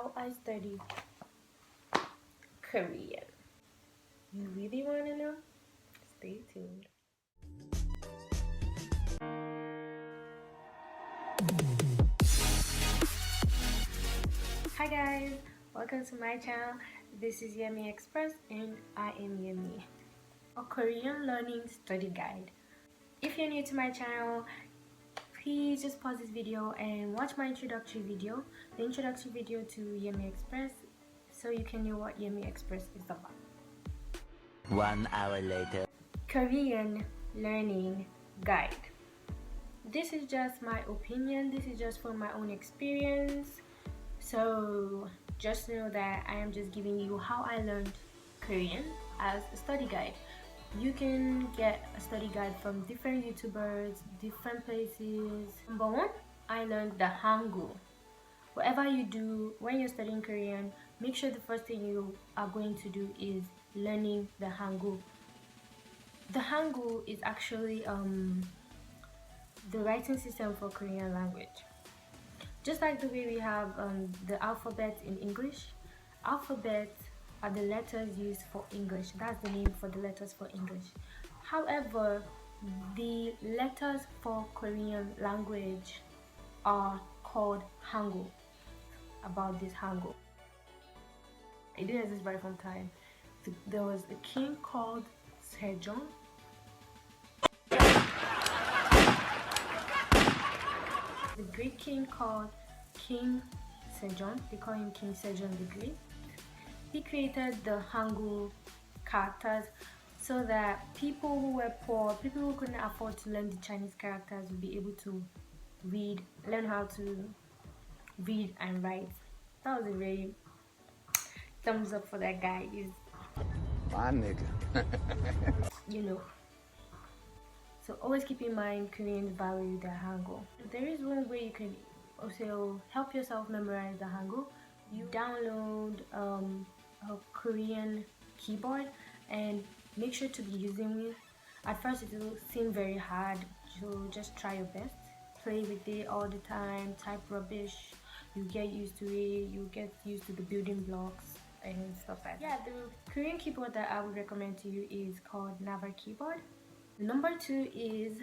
how I study Korean. You really want to know? Stay tuned. Hi guys, welcome to my channel. This is Yemi Express and I am Yemi, a Korean learning study guide. If you're new to my channel, please just pause this video and watch my introductory video, the introductory video to Yemi Express, so you can know what Yemi Express is about. 1 hour later. Korean learning guide. This is just my opinion, this is just from my own experience, so just know that I am just giving you how I learned Korean as a study guide. You can get a study guide from different YouTubers, different places. Number one, I learned the Hangul. Whatever you do when you're studying Korean, make sure the first thing you are going to do is learning the Hangul. The Hangul is actually the writing system for Korean language. Just like the way we have the alphabet in English, alphabet are the letters used for English. That's the name for the letters for English. However, the letters for Korean language are called Hangul. About this Hangul, it didn't exist right from time. There was a king called Sejong. The Greek king called King Sejong. They call him King Sejong the Great. He created the Hangul characters so that people who were poor, people who couldn't afford to learn the Chinese characters, would be able to learn how to read and write. That was a very thumbs up for that guy. He's My nigga. you know. So always keep in mind Koreans value the Hangul. There is one way you can also help yourself memorize the Hangul. You download a Korean keyboard and make sure to be using it. At first it will seem very hard, so just try your best. Play with it all the time, type rubbish, you get used to it, you get used to the building blocks and stuff like that. Yeah, the Korean keyboard that I would recommend to you is called Naver keyboard. Number two is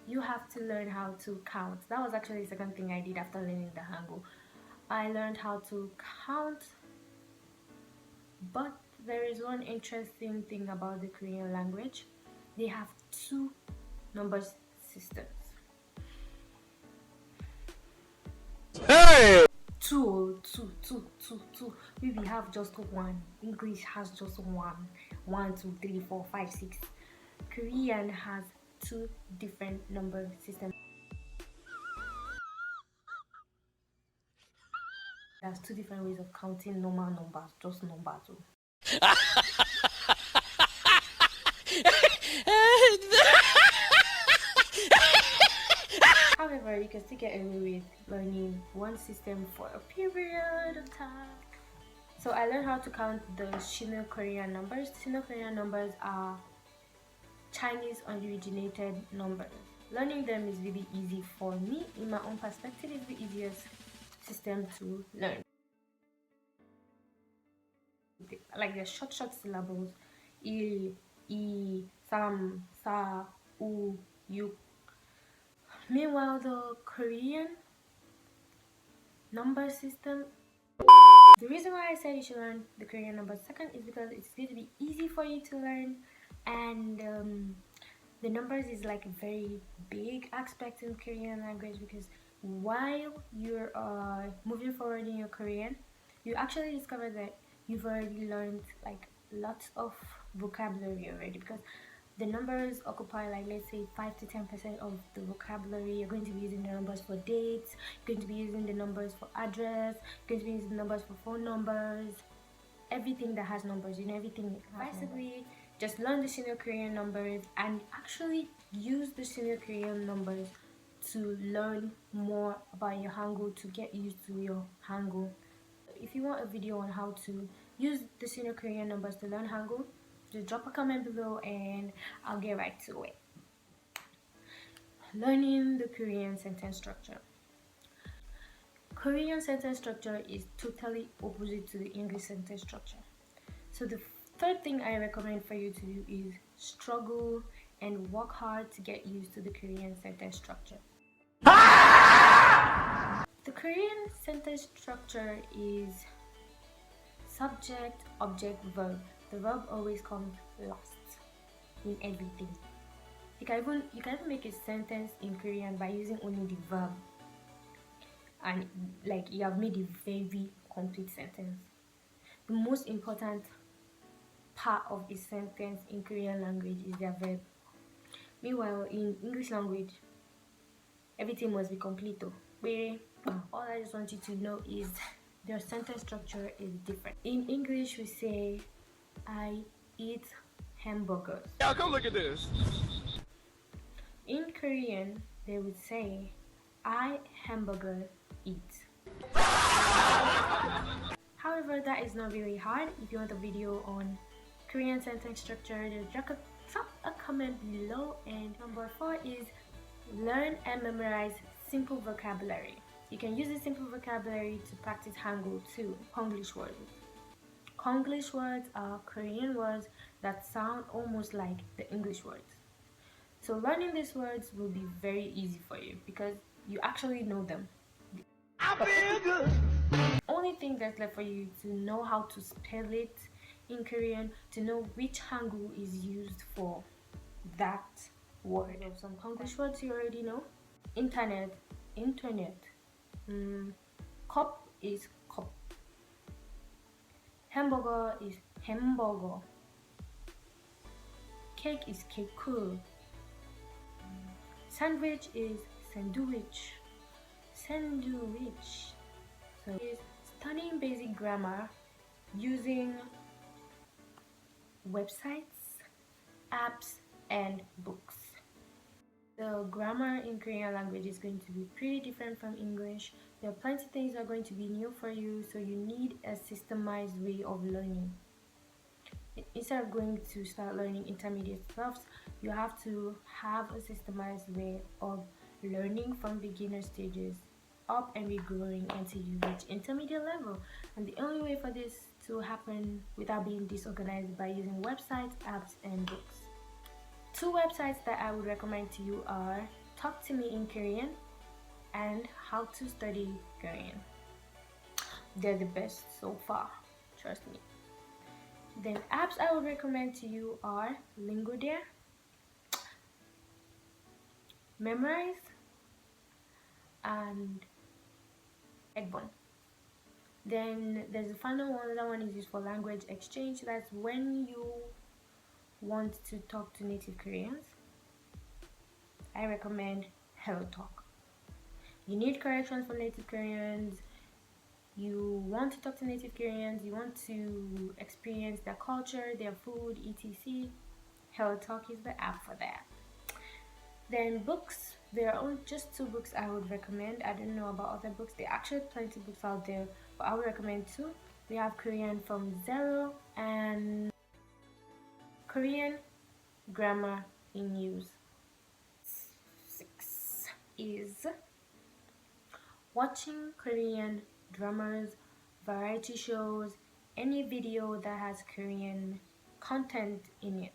you have to learn how to count. That was actually the second thing I did after learning the Hangul. I learned how to count, but there is one interesting thing about the Korean language. They have two number systems. Hey! Two. We have just one. English has just one. 1, 2, 3, 4, 5, 6. Korean has two different number systems. There's two different ways of counting normal numbers, just numbers. However, you can still get away with learning one system for a period of time. So I learned how to count the Sino-Korean numbers. Sino-Korean numbers are Chinese originated numbers. Learning them is really easy for me. In my own perspective, it's the easiest system to learn. Like the short syllables: il, I, sam, sa, u, yu. Meanwhile, the Korean number system, the reason why I said you should learn the Korean number second is because it's going to be easy for you to learn, and the numbers is like a very big aspect in Korean language, because while you're moving forward in your Korean, you actually discover that you've already learned like lots of vocabulary already, because the numbers occupy, like, let's say 5 to 10% of the vocabulary. You're going to be using the numbers for dates, you're going to be using the numbers for address, you're going to be using the numbers for phone numbers, everything that has numbers, you know, everything. Basically, just learn the Sino-Korean numbers and actually use the Sino-Korean numbers to learn more about your Hangul, to get used to your Hangul. If you want a video on how to use the Sino-Korean numbers to learn Hangul, just drop a comment below and I'll get right to it. Learning the Korean sentence structure. Korean sentence structure is totally opposite to the English sentence structure. So the third thing I recommend for you to do is struggle and work hard to get used to the Korean sentence structure. The Korean sentence structure is subject, object, verb. The verb always comes last in everything. You can even make a sentence in Korean by using only the verb, and like you have made a very complete sentence. The most important part of a sentence in Korean language is their verb. Meanwhile, in English language, everything must be complete though. All I just want you to know is their sentence structure is different. In English, we say, I eat hamburgers. Yeah, come look at this. In Korean, they would say, I hamburger eat. However, that is not really hard. If you want a video on Korean sentence structure, just drop a comment below. And number 4 is learn and memorize simple vocabulary. You can use this simple vocabulary to practice Hangul too, Konglish words. Konglish words are Korean words that sound almost like the English words. So learning these words will be very easy for you because you actually know them. I feel good. The only thing that's left for you to know how to spell it in Korean, to know which Hangul is used for that word. Some Konglish words you already know. Internet. Cup is cup. Hamburger is hamburger. Cake is cake. Sandwich is sandwich. So it's studying basic grammar using websites, apps, and books. The grammar in Korean language is going to be pretty different from English. There are plenty of things that are going to be new for you, so you need a systemized way of learning. Instead of going to start learning intermediate stuff, you have to have a systemized way of learning from beginner stages up and be growing until you reach intermediate level. And the only way for this to happen without being disorganized by using websites, apps, and books. 2 websites that I would recommend to you are Talk to Me in Korean and How to Study Korean. They're the best so far, trust me. Then apps I would recommend to you are Lingodeer, Memrise, and Eggbon. Then there's the final one. That one is used for language exchange. That's when you want to talk to native Koreans. I recommend Hello Talk. You need corrections for native Koreans. You want to talk to native Koreans. You want to experience their culture, their food, etc. Hello Talk is the app for that. Then books. There are just 2 books I would recommend. I don't know about other books. There are actually plenty of books out there, but I would recommend 2. We have Korean from Zero and Korean Grammar in Use. 6 is watching Korean dramas, variety shows, any video that has Korean content in it.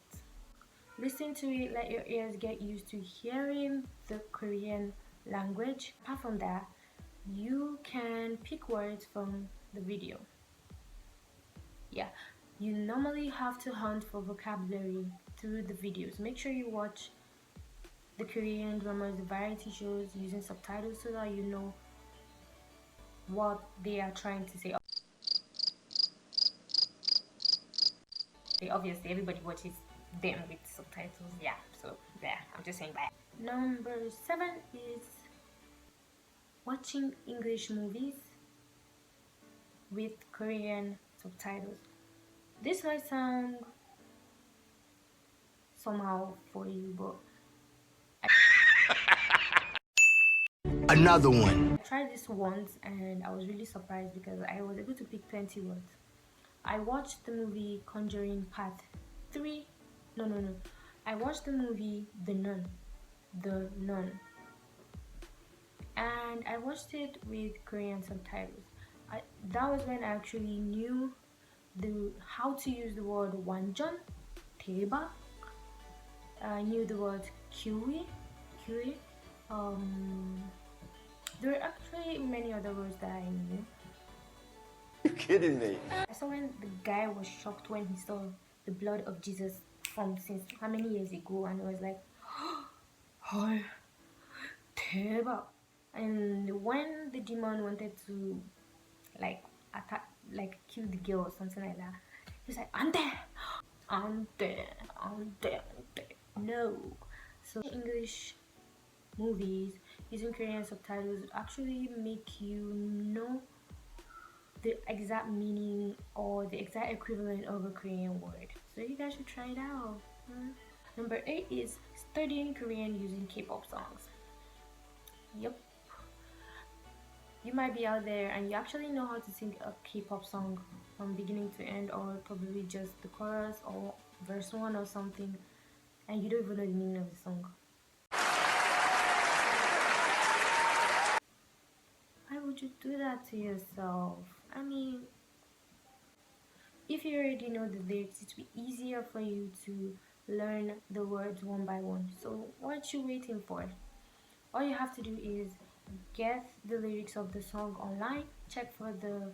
Listen to it, let your ears get used to hearing the Korean language. Apart from that, you can pick words from the video. Yeah, you normally have to hunt for vocabulary through the videos. Make sure you watch the Korean dramas, the variety shows using subtitles so that you know what they are trying to say. Obviously, everybody watches them with subtitles. Yeah, so there, I'm just saying that. Number 7 is watching English movies with Korean subtitles. This might sound somehow for you, but Another one. I tried this once and I was really surprised because I was able to pick 20 words. I watched the movie Conjuring Part 3. No. I watched the movie The Nun. and I watched it with Korean subtitles. That was when I actually knew how to use the word 완전, 대박. I knew the word kiwi. There were actually many other words that I knew. You kidding me? I saw when the guy was shocked when he saw the blood of Jesus from since how many years ago, and it was like, oh, 대박. And when the demon wanted to like attack, like kill the girl or something like that, he was like, ante, ante. No. So English movies using Korean subtitles actually make you know the exact meaning or the exact equivalent of a Korean word. So you guys should try it out. Number 8 is studying Korean using K-pop songs. Yep. You might be out there and you actually know how to sing a K-pop song from beginning to end, or probably just the chorus or verse 1 or something, and you don't even know the meaning of the song. Why would you do that to yourself? I mean, if you already know the lyrics, it will be easier for you to learn the words one by one. So what you waiting for? All you have to do is get the lyrics of the song online, check for the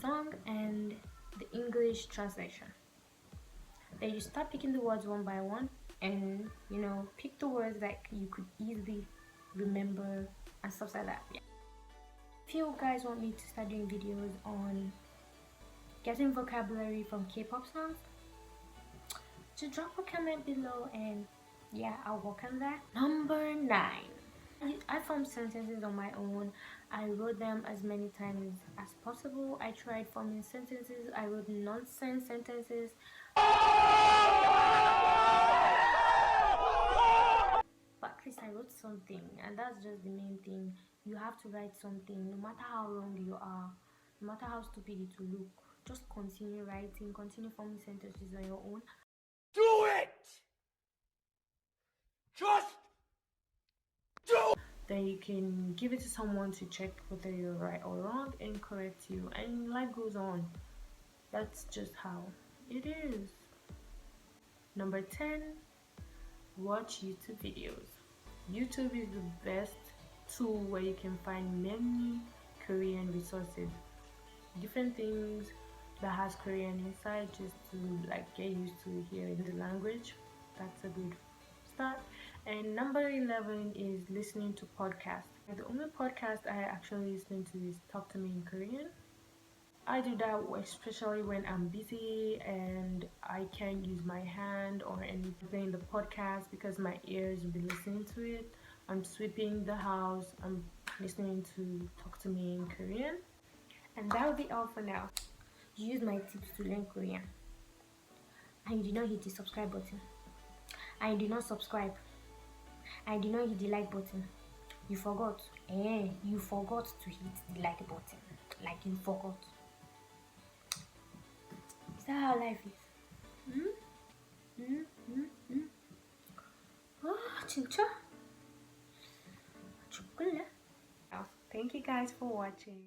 song and the English translation. Then you start picking the words one by one, and pick the words that you could easily remember and stuff like that. Yeah. If you guys want me to start doing videos on getting vocabulary from K-pop songs, just drop a comment below and yeah, I'll work on that. Number 9. I formed sentences on my own. I wrote them as many times as possible. I tried forming sentences. I wrote nonsense sentences. But at least I wrote something, and that's just the main thing. You have to write something, no matter how wrong you are, no matter how stupid it will look. Just continue writing, continue forming sentences on your own. Do it! Just do it! Then you can give it to someone to check whether you're right or wrong and correct you, and life goes on. That's just how it is. Number 10, watch YouTube videos. YouTube is the best tool where you can find many Korean resources, different things that has Korean inside, just to get used to hearing the language. That's a good start. And number 11 is listening to podcasts. The only podcast I actually listen to is Talk to Me in Korean. I do that especially when I'm busy and I can't use my hand or anything in the podcast because my ears will be listening to it. I'm sweeping the house, I'm listening to Talk to Me in Korean. And that will be all for now. Use my tips to learn Korean. And you did not hit the subscribe button. And you did not subscribe. And you did not hit the like button. You forgot. You forgot to hit the like button. Like you forgot. Is that how life is? Oh, 진짜? 죽을래? Thank you guys for watching.